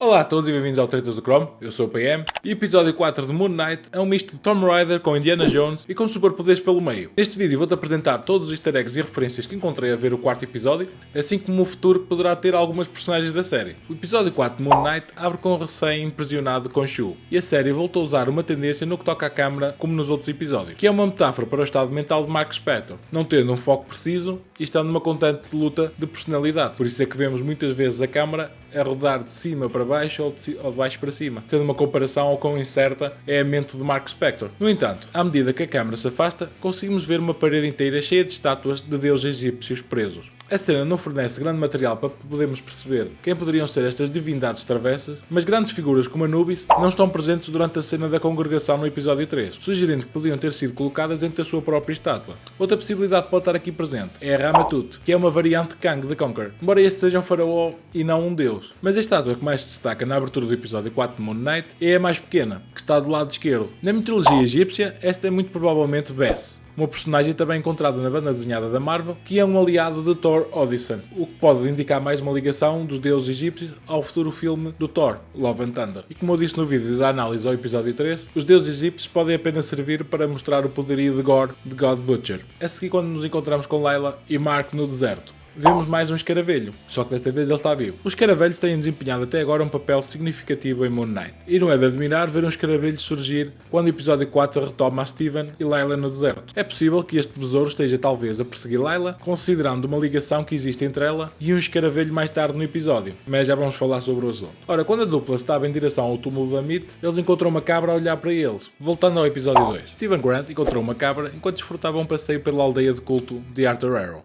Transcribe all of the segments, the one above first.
Olá a todos e bem-vindos ao Tretas do Chrome, eu sou o PM e o episódio 4 de Moon Knight é um misto de Tomb Raider com Indiana Jones e com superpoderes pelo meio. Neste vídeo vou-te apresentar todos os easter eggs e referências que encontrei a ver o quarto episódio, assim como o futuro que poderá ter algumas personagens da série. O episódio 4 de Moon Knight abre com o recém-impressionado Khonshu, e a série voltou a usar uma tendência no que toca à câmara como nos outros episódios, que é uma metáfora para o estado mental de Mark Spector, não tendo um foco preciso e estando numa constante luta de personalidade. Por isso é que vemos muitas vezes a câmara a rodar de cima para baixo ou de baixo para cima, tendo uma comparação ao quão incerta é a mente de Mark Spector. No entanto, à medida que a câmara se afasta, conseguimos ver uma parede inteira cheia de estátuas de deuses egípcios presos. A cena não fornece grande material para podermos perceber quem poderiam ser estas divindades travessas, mas grandes figuras como Anubis não estão presentes durante a cena da congregação no episódio 3, sugerindo que podiam ter sido colocadas dentro da sua própria estátua. Outra possibilidade que pode estar aqui presente é a Ramatut, que é uma variante de Kang the Conqueror, embora este seja um faraó e não um deus. Mas a estátua que mais se destaca na abertura do episódio 4 de Moon Knight é a mais pequena, que está do lado esquerdo. Na mitologia egípcia, esta é muito provavelmente Bes, uma personagem também encontrada na banda desenhada da Marvel, que é um aliado de Thor Odinson, o que pode indicar mais uma ligação dos deuses egípcios ao futuro filme do Thor, Love and Thunder. E como eu disse no vídeo da análise ao episódio 3, os deuses egípcios podem apenas servir para mostrar o poderio de Gore, de God Butcher. A seguir, quando nos encontramos com Layla e Mark no deserto, vemos mais um escaravelho, só que desta vez ele está vivo. Os escaravelhos têm desempenhado até agora um papel significativo em Moon Knight, e não é de admirar ver um escaravelho surgir quando o episódio 4 retoma a Steven e Layla no deserto. É possível que este besouro esteja talvez a perseguir Layla, considerando uma ligação que existe entre ela e um escaravelho mais tarde no episódio, mas já vamos falar sobre o assunto. Ora, quando a dupla estava em direção ao túmulo da Meat, eles encontram uma cabra a olhar para eles. Voltando ao episódio 2, Steven Grant encontrou uma cabra enquanto desfrutava um passeio pela aldeia de culto de Arthur Harrow.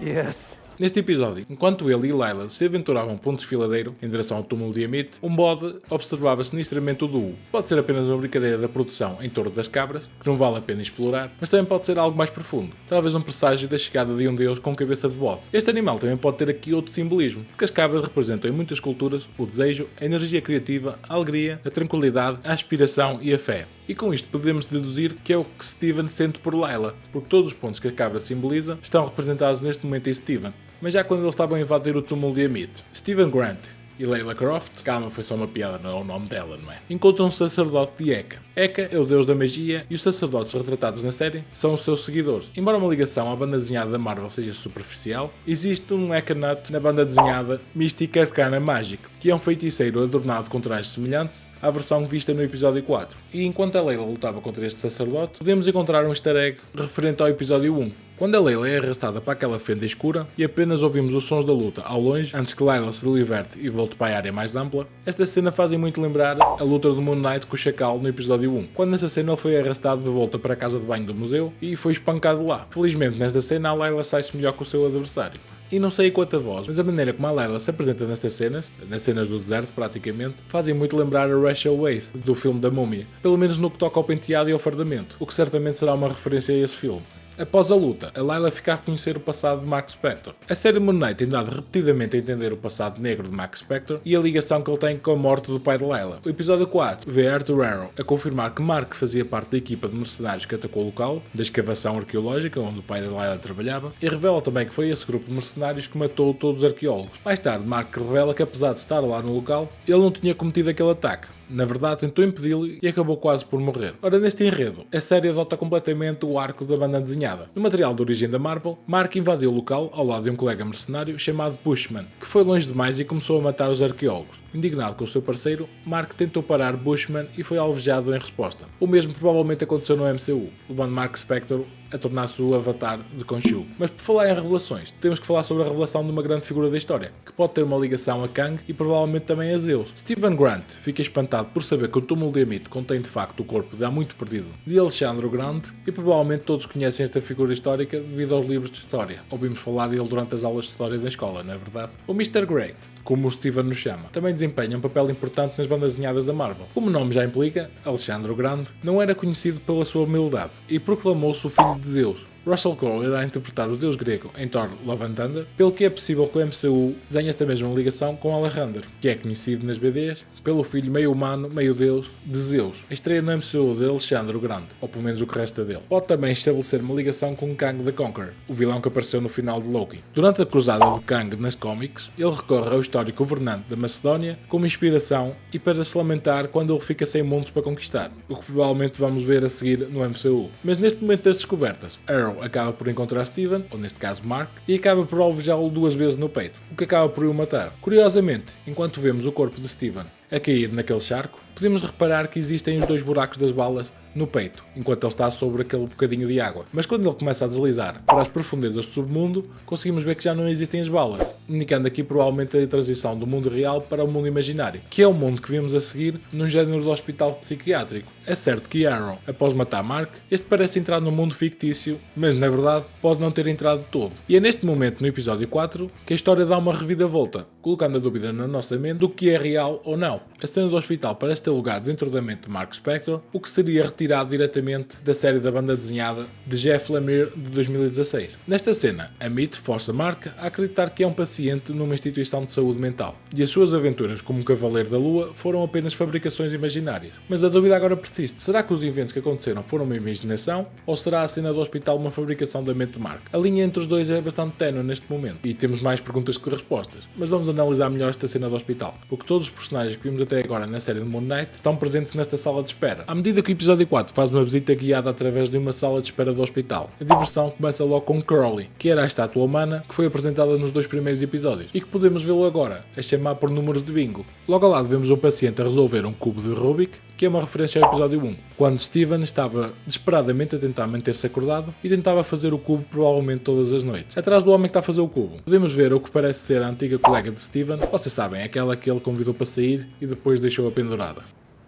Yes. Neste episódio, enquanto ele e Layla se aventuravam por um desfiladeiro em direção ao túmulo de Amit, um bode observava sinistramente o duo. Pode ser apenas uma brincadeira da produção em torno das cabras, que não vale a pena explorar, mas também pode ser algo mais profundo, talvez um presságio da chegada de um deus com cabeça de bode. Este animal também pode ter aqui outro simbolismo, porque as cabras representam em muitas culturas o desejo, a energia criativa, a alegria, a tranquilidade, a aspiração e a fé. E com isto podemos deduzir que é o que Steven sente por Layla, porque todos os pontos que a cabra simboliza estão representados neste momento em Steven. Mas já quando eles estavam a invadir o túmulo de Amit, Steven Grant e Layla Croft, calma, foi só uma piada, não é o nome dela, não é? Encontram um sacerdote de Eka. Eka é o deus da magia e os sacerdotes retratados na série são os seus seguidores. Embora uma ligação à banda desenhada da Marvel seja superficial, existe um Eka Nut na banda desenhada Mystic Arcana Magic, que é um feiticeiro adornado com trajes semelhantes à versão vista no episódio 4. E enquanto a Layla lutava contra este sacerdote, podemos encontrar um easter egg referente ao episódio 1. Quando a Layla é arrastada para aquela fenda escura e apenas ouvimos os sons da luta ao longe, antes que Layla se liberte e volte para a área mais ampla, esta cena faz muito lembrar a luta do Moon Knight com o Chacal no episódio 1. Quando nessa cena ele foi arrastado de volta para a casa de banho do museu e foi espancado lá. Felizmente nesta cena a Layla sai-se melhor que o seu adversário. E não sei quanto a voz, mas a maneira como a Layla se apresenta nestas cenas, nas cenas do deserto praticamente, fazem muito lembrar a Rachel Weisz do filme da Múmia, pelo menos no que toca ao penteado e ao fardamento, o que certamente será uma referência a esse filme. Após a luta, a Layla fica a conhecer o passado de Mark Spector. A série Moon Knight tem dado repetidamente a entender o passado negro de Mark Spector e a ligação que ele tem com a morte do pai de Layla. O episódio 4 vê Arthur Harrow a confirmar que Mark fazia parte da equipa de mercenários que atacou o local, da escavação arqueológica onde o pai de Layla trabalhava, e revela também que foi esse grupo de mercenários que matou todos os arqueólogos. Mais tarde, Mark revela que apesar de estar lá no local, ele não tinha cometido aquele ataque. Na verdade, tentou impedi-lo e acabou quase por morrer. Ora, neste enredo, a série adota completamente o arco da banda desenhada. No material de origem da Marvel, Mark invadiu o local ao lado de um colega mercenário chamado Bushman, que foi longe demais e começou a matar os arqueólogos. Indignado com o seu parceiro, Mark tentou parar Bushman e foi alvejado em resposta. O mesmo provavelmente aconteceu no MCU, levando Mark Spector a tornar-se o avatar de Khonshu. Mas por falar em revelações, temos que falar sobre a revelação de uma grande figura da história, que pode ter uma ligação a Kang e provavelmente também a Zeus. Steven Grant fica espantado por saber que o túmulo de Amit contém de facto o corpo de há muito perdido de Alexandre Grande, e provavelmente todos conhecem esta figura histórica devido aos livros de história. Ouvimos falar dele durante as aulas de história da escola, não é verdade? O Mr. Great, como o Steven nos chama, também desempenha um papel importante nas bandas desenhadas da Marvel. Como o nome já implica, Alexandre Grande não era conhecido pela sua humildade e proclamou-se o filho de Zeus, Russell Crowe irá interpretar o deus grego em Thor Love and Thunder, pelo que é possível que o MCU desenhe esta mesma ligação com Alexander, que é conhecido nas BDs pelo filho meio humano, meio deus de Zeus. A estreia no MCU de Alexandre o Grande, ou pelo menos o que resta dele, pode também estabelecer uma ligação com Kang the Conqueror, o vilão que apareceu no final de Loki. Durante a cruzada de Kang nas cómics, ele recorre ao histórico governante da Macedónia como inspiração e para se lamentar quando ele fica sem mundos para conquistar, o que provavelmente vamos ver a seguir no MCU. Mas neste momento das descobertas, Arrow acaba por encontrar Steven, ou neste caso Mark, e acaba por alvejá-lo 2 vezes no peito, o que acaba por o matar. Curiosamente, enquanto vemos o corpo de Steven a cair naquele charco, podemos reparar que existem os 2 buracos das balas no peito, enquanto ele está sobre aquele bocadinho de água. Mas quando ele começa a deslizar para as profundezas do submundo, conseguimos ver que já não existem as balas, indicando aqui provavelmente a transição do mundo real para o mundo imaginário, que é o mundo que vimos a seguir num género de hospital psiquiátrico. É certo que Arrow, após matar Mark, este parece entrar no mundo fictício, mas na verdade pode não ter entrado todo. E é neste momento, no episódio 4, que a história dá uma reviravolta, colocando a dúvida na nossa mente do que é real ou não. A cena do hospital parece ter lugar dentro da mente de Mark Spector, o que seria retirado diretamente da série da banda desenhada de Jeff Lemire de 2016. Nesta cena, a Meet força Mark a acreditar que é um paciente numa instituição de saúde mental, e as suas aventuras como Cavaleiro da Lua foram apenas fabricações imaginárias. Mas a dúvida agora persiste, será que os eventos que aconteceram foram uma imaginação, ou será a cena do hospital uma fabricação da mente de Mark? A linha entre os dois é bastante ténue neste momento, e temos mais perguntas que respostas, mas vamos analisar melhor esta cena do hospital, porque todos os personagens que vimos até agora na série de Moon Knight estão presentes nesta sala de espera. À medida que o episódio 4 faz uma visita guiada através de uma sala de espera do hospital, a diversão começa logo com Crowley, que era a estátua humana que foi apresentada nos 2 primeiros episódios, e que podemos vê-lo agora, a chamar por números de bingo. Logo ao lado vemos um paciente a resolver um cubo de Rubik, que é uma referência ao episódio 1, quando Steven estava desesperadamente a tentar manter-se acordado e tentava fazer o cubo provavelmente todas as noites. Atrás do homem que está a fazer o cubo, podemos ver o que parece ser a antiga colega de Steven, vocês sabem, aquela que ele convidou para sair e depois deixou-a pendurada.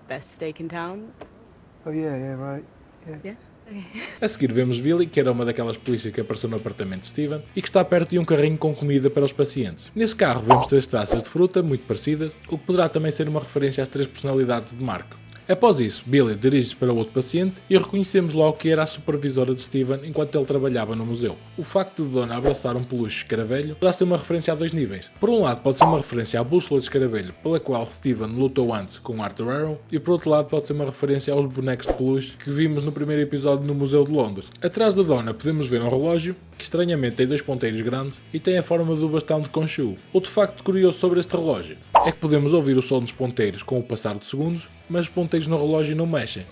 Best steak in town? Oh yeah, right. Yeah? Okay. A seguir vemos Billy, que era uma daquelas polícias que apareceu no apartamento de Steven, e que está perto de um carrinho com comida para os pacientes. Nesse carro vemos 3 taças de fruta, muito parecidas, o que poderá também ser uma referência às 3 personalidades de Mark. Após isso, Billy dirige-se para outro paciente e reconhecemos logo que era a supervisora de Steven enquanto ele trabalhava no museu. O facto de Donna abraçar um peluche escaravelho poderá ser uma referência a 2 níveis. Por um lado pode ser uma referência à bússola de escaravelho pela qual Steven lutou antes com Arthur Arrow, e por outro lado pode ser uma referência aos bonecos de peluche que vimos no primeiro episódio no Museu de Londres. Atrás da Donna podemos ver um relógio que estranhamente tem 2 ponteiros grandes e tem a forma do bastão de Khonshu. Outro facto curioso sobre este relógio é que podemos ouvir o som dos ponteiros com o passar de segundos, mas os ponteiros no relógio não mexem,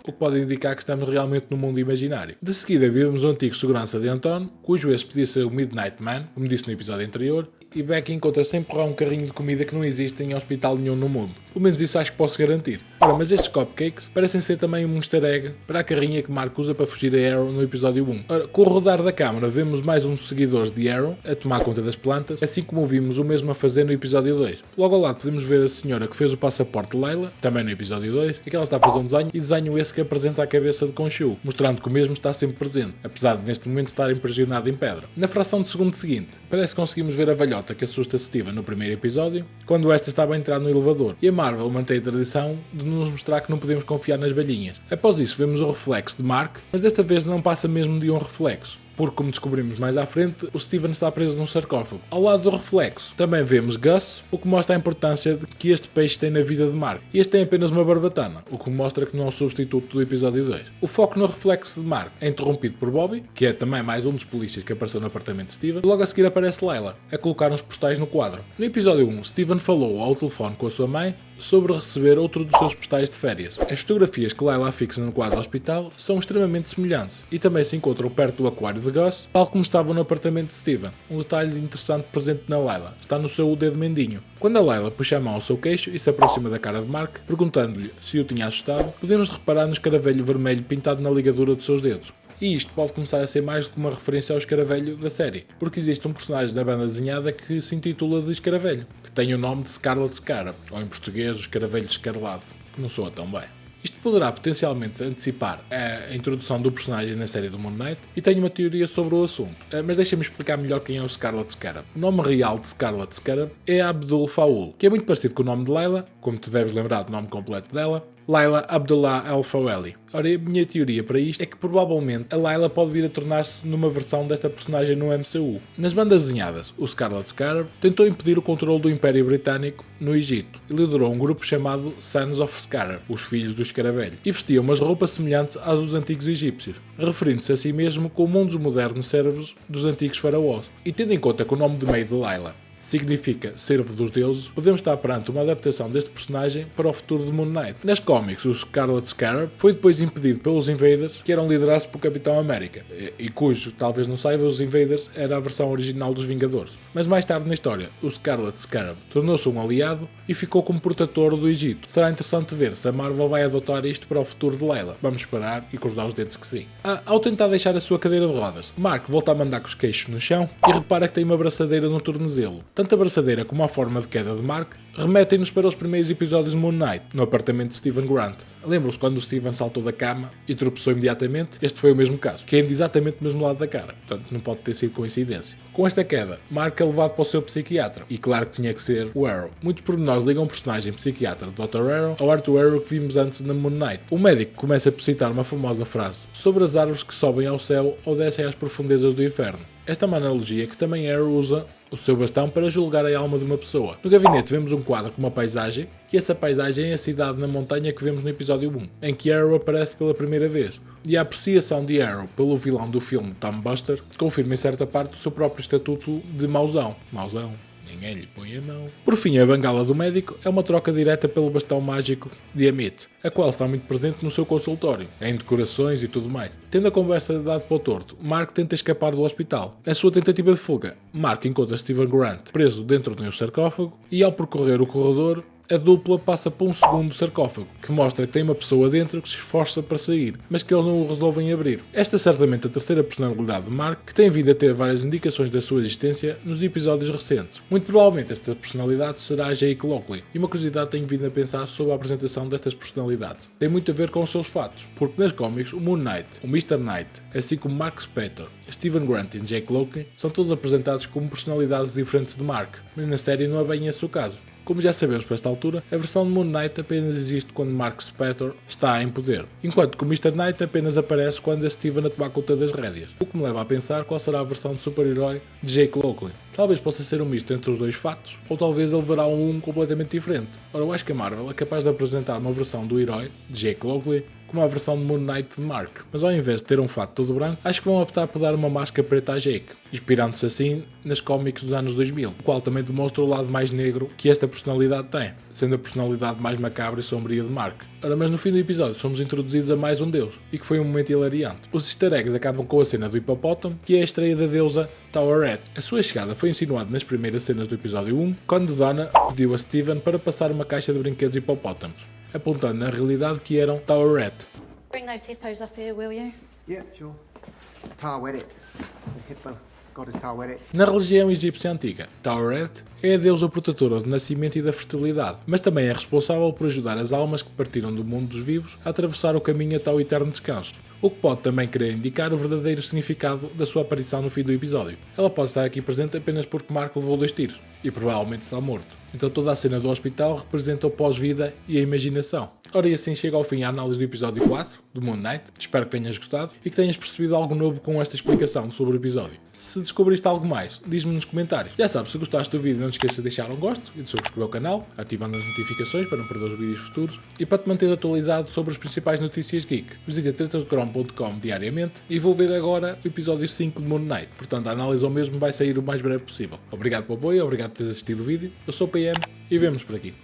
o que pode indicar que estamos realmente no mundo imaginário. De seguida vemos o antigo segurança de Anton, cujo ex podia ser o Midnight Man, como disse no episódio anterior, e Becky encontra-se a empurrar um carrinho de comida que não existe em hospital nenhum no mundo. Pelo menos isso acho que posso garantir. Ora, mas estes cupcakes parecem ser também um easter egg para a carrinha que Mark usa para fugir a Arrow no episódio 1. Ora, com o rodar da câmara vemos mais um dos seguidores de Arrow a tomar conta das plantas, assim como vimos o mesmo a fazer no episódio 2. Logo ao lado podemos ver a senhora que fez o passaporte de Layla, também no episódio 2, e que ela está a fazer um desenho, e desenho esse que apresenta a cabeça de Khonshu, mostrando que o mesmo está sempre presente, apesar de neste momento estar impregnado em pedra. Na fração de segundo seguinte, parece que conseguimos ver a velhota que assusta Steven no primeiro episódio, quando esta estava a entrar no elevador, e a Marvel mantém a tradição de nos mostrar que não podemos confiar nas velhinhas. Após isso vemos o reflexo de Mark, mas desta vez não passa mesmo de um reflexo, porque, como descobrimos mais à frente, o Steven está preso num sarcófago. Ao lado do reflexo, também vemos Gus, o que mostra a importância que este peixe tem na vida de Mark. E este tem apenas uma barbatana, o que mostra que não é um substituto do episódio 2. O foco no reflexo de Mark é interrompido por Bobby, que é também mais um dos polícias que apareceu no apartamento de Steven, e logo a seguir aparece Layla, a colocar uns postais no quadro. No episódio 1, Steven falou ao telefone com a sua mãe sobre receber outro dos seus postais de férias. As fotografias que Layla fixa no quadro do hospital são extremamente semelhantes e também se encontram perto do aquário de Gus, tal como estavam no apartamento de Steven. Um detalhe interessante presente na Layla está no seu dedo mindinho. Quando a Layla puxa a mão ao seu queixo e se aproxima da cara de Mark, perguntando-lhe se o tinha assustado, podemos reparar no escaravelho vermelho pintado na ligadura dos seus dedos. E isto pode começar a ser mais do que uma referência ao escaravelho da série, porque existe um personagem da banda desenhada que se intitula de Escaravelho, que tem o nome de Scarlet Scarab, ou em português o Escaravelho Escarlado, que não soa tão bem. Isto poderá potencialmente antecipar a introdução do personagem na série do Moon Knight, e tenho uma teoria sobre o assunto, mas deixa-me explicar melhor quem é o Scarlet Scarab. O nome real de Scarlet Scarab é Abdul Faul, que é muito parecido com o nome de Layla, como te deves lembrar do nome completo dela. Layla Abdullah Al-Faweli. Ora, a minha teoria para isto é que provavelmente a Layla pode vir a tornar-se numa versão desta personagem no MCU. Nas bandas desenhadas, o Scarlet Scarab tentou impedir o controle do Império Britânico no Egito e liderou um grupo chamado Sons of Scarab, os Filhos do Escaravelho, e vestia umas roupas semelhantes às dos antigos egípcios, referindo-se a si mesmo como um dos modernos servos dos antigos faraós. E tendo em conta que o nome de meio de Layla significa servo dos deuses, podemos estar perante uma adaptação deste personagem para o futuro de Moon Knight. Nas cómics, o Scarlet Scarab foi depois impedido pelos Invaders, que eram liderados por Capitão América, e cujo, talvez não saiba, os Invaders era a versão original dos Vingadores. Mas mais tarde na história, o Scarlet Scarab tornou-se um aliado e ficou como protetor do Egito. Será interessante ver se a Marvel vai adotar isto para o futuro de Layla. Vamos esperar e cruzar os dedos que sim. Ao tentar deixar a sua cadeira de rodas, Mark volta a mandar com os queixos no chão e repara que tem uma braçadeira no tornozelo. Tanto a braçadeira como a forma de queda de Mark remetem-nos para os primeiros episódios de Moon Knight, no apartamento de Steven Grant. Lembram-se quando o Steven saltou da cama e tropeçou imediatamente? Este foi o mesmo caso, caindo exatamente do mesmo lado da cara, portanto não pode ter sido coincidência. Com esta queda, Mark é levado para o seu psiquiatra, e claro que tinha que ser o Arrow. Muitos pormenores ligam o personagem psiquiatra do Dr. Arrow ao Arthur Arrow que vimos antes na Moon Knight. O médico começa por citar uma famosa frase sobre as árvores que sobem ao céu ou descem às profundezas do inferno. Esta é uma analogia que também Arrow usa o seu bastão para julgar a alma de uma pessoa. No gabinete vemos um quadro com uma paisagem, e essa paisagem é a cidade na montanha que vemos no episódio 1, em que Arrow aparece pela primeira vez. E a apreciação de Arrow pelo vilão do filme Tom Buster confirma em certa parte o seu próprio estatuto de mauzão. Ninguém lhe põe a mão. Por fim, a bengala do médico é uma troca direta pelo bastão mágico de Amit, a qual está muito presente no seu consultório, em decorações e tudo mais. Tendo a conversa dado para o torto, Mark tenta escapar do hospital. Na sua tentativa de fuga, Mark encontra Steven Grant preso dentro de um sarcófago e, ao percorrer o corredor, a dupla passa por um segundo sarcófago, que mostra que tem uma pessoa dentro que se esforça para sair, mas que eles não o resolvem abrir. Esta é certamente a terceira personalidade de Mark, que tem vindo a ter várias indicações da sua existência nos episódios recentes. Muito provavelmente esta personalidade será a Jake Lockley, e uma curiosidade tenho vindo a pensar sobre a apresentação destas personalidades. Tem muito a ver com os seus fatos, porque nas cómics o Moon Knight, o Mr. Knight, assim como Mark Spector, Steven Grant e Jake Lockley são todos apresentados como personalidades diferentes de Mark, mas na série não é bem esse o caso. Como já sabemos para esta altura, a versão de Moon Knight apenas existe quando Mark Spector está em poder, enquanto que o Mr. Knight apenas aparece quando é Steven a tomar conta das rédeas, o que me leva a pensar qual será a versão de super-herói de Jake Lockley. Talvez possa ser um misto entre os dois fatos, ou talvez ele verá um completamente diferente. Ora, eu acho que a Marvel é capaz de apresentar uma versão do herói, de Jake Lockley, como a versão de Moon Knight de Mark, mas ao invés de ter um fato todo branco, acho que vão optar por dar uma máscara preta a Jake, inspirando-se assim nas cómics dos anos 2000, o qual também demonstra o lado mais negro que esta personalidade tem, sendo a personalidade mais macabra e sombria de Mark. Ora, mas no fim do episódio somos introduzidos a mais um deus, e que foi um momento hilariante. Os easter eggs acabam com a cena do hipopótamo, que é a estreia da deusa Taweret. A sua chegada foi insinuada nas primeiras cenas do episódio 1, quando Donna pediu a Steven para passar uma caixa de brinquedos hipopótamos, apontando na realidade que eram Taweret. Bring those hippos up here, will you? Yeah, sure. Taweret. The hippo goddess Taweret. Na religião egípcia antiga, Taweret é a deusa protetora do nascimento e da fertilidade, mas também é responsável por ajudar as almas que partiram do mundo dos vivos a atravessar o caminho até ao eterno descanso, o que pode também querer indicar o verdadeiro significado da sua aparição no fim do episódio. Ela pode estar aqui presente apenas porque Mark levou 2 tiros, e provavelmente está morto. Então toda a cena do hospital representa o pós-vida e a imaginação. Ora, e assim chega ao fim a análise do episódio 4, do Moon Knight. Espero que tenhas gostado e que tenhas percebido algo novo com esta explicação sobre o episódio. Se descobriste algo mais, diz-me nos comentários. Já sabes, se gostaste do vídeo não te esqueças de deixar um gosto e de subscrever o canal, ativando as notificações para não perder os vídeos futuros e para te manter atualizado sobre as principais notícias geek. Visita tretasdecrom.com diariamente e vou ver agora o episódio 5 de Moon Knight. Portanto, a análise ao mesmo vai sair o mais breve possível. Obrigado pelo apoio, obrigado por teres assistido o vídeo. Eu sou o PM e vemo-nos por aqui.